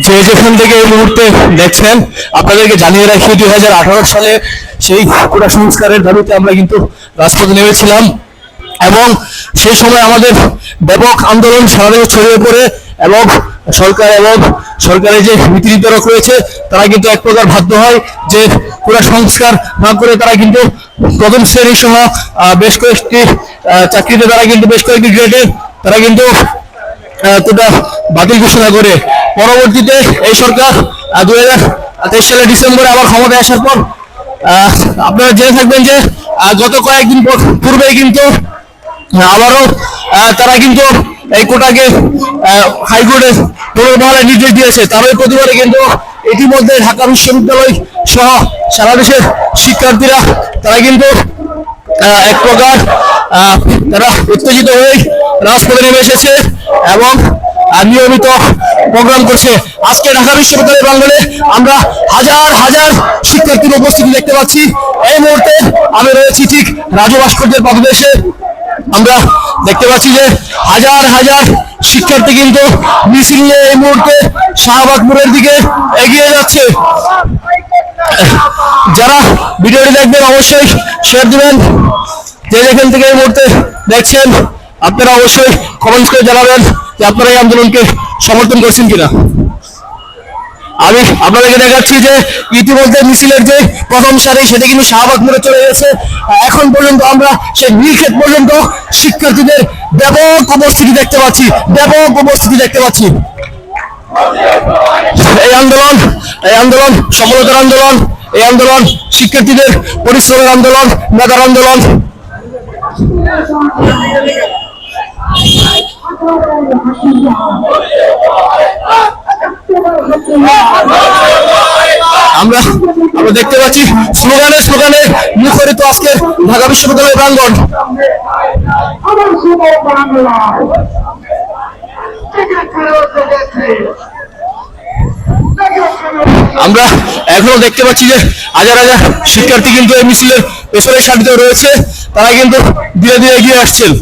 যে যেখান থেকে এই মুহূর্তে দেখছেন আপনাদেরকে জানিয়ে রাখি 2018 সালে সেই কোটা সংস্কারের দাবিতে আমরা কিন্তু রাজপথে নেমেছিলাম এবং সেই সময় আমাদের ব্যাপক আন্দোলন সারা দেশে ছড়িয়ে পড়ে এবং সরকারের যে নীতি নির্ধারক রয়েছে তারা কিন্তু এক প্রকার বাধ্য হয় যে কোটা সংস্কার না করে তারা কিন্তু প্রথম শ্রেণী সহ বেশ কয়েকটি চাকরিতে তারা কিন্তু বেশ কয়েকটি গ্রেডে তারা কিন্তু কোটা বাতিল ঘোষণা করে পরবর্তীতে এই সরকার 2023 সালের ডিসেম্বরে আবার ক্ষমতায় আসার পর আপনারা জেনে থাকবেন যে গত কয়েকদিন পূর্বেই কিন্তু আবারও তারা কিন্তু এই কোটাকে হাইকোর্টে পুনর্বহালের নির্দেশ দিয়েছে। তারই প্রতিবাদে কিন্তু ইতিমধ্যে ঢাকা বিশ্ববিদ্যালয় সহ সারা দেশের শিক্ষার্থীরা তারা কিন্তু এক প্রকার তারা উত্তেজিত হয়ে রাজপথে নেমে এসেছে এবং নিয়মিত প্রোগ্রাম করছে। আজকে ঢাকা বিশ্ববিদ্যালয় প্রাঙ্গণে আমরা হাজার হাজার শিক্ষার্থীর উপস্থিতি দেখতে পাচ্ছি। এই মুহূর্তে আমি রয়েছি ঠিক রাজু ভাস্কর্যের পাদদেশে। আমরা দেখতে পাচ্ছি যে হাজার হাজার শিক্ষার্থী কিন্তু মিছিল নিয়ে এই মুহূর্তে শাহবাগ মোড়ের দিকে এগিয়ে যাচ্ছে। যারা ভিডিওটি দেখবেন অবশ্যই শেয়ার দিবেন। যে যেখান থেকে এই মুহূর্তে দেখছেন আপনারা অবশ্যই কমেন্ট করে জানাবেন যে আপনারা এই আন্দোলনকে সমর্থন করছেন কিনা। আমি আপনাদেরকে দেখাচ্ছি যে ইতিমধ্যে মিছিলের যে প্রথম সারি সেটা কিন্তু শাহবাগ মোড়ে চলে গেছে। এখন পর্যন্ত আমরা সেই নীলক্ষেত পর্যন্ত শিক্ষার্থীদের ব্যাপক উপস্থিতি দেখতে পাচ্ছি। এই আন্দোলন সফলতার আন্দোলন, এই আন্দোলন শিক্ষার্থীদের পরিশ্রমের আন্দোলন, মেধার আন্দোলন। আমরা দেখতে পাচ্ছি স্লোগানে মুখরিত আজকে ঢাকা বিশ্ববিদ্যালয় প্রাঙ্গণ। আমরা এখনো দেখতে পাচ্ছি যে হাজার হাজার শিক্ষার্থী কিন্তু এই মিছিলের পেছনের সারিতে রয়েছে। তারা কিন্তু ধীরে ধীরে এগিয়ে আসছেন।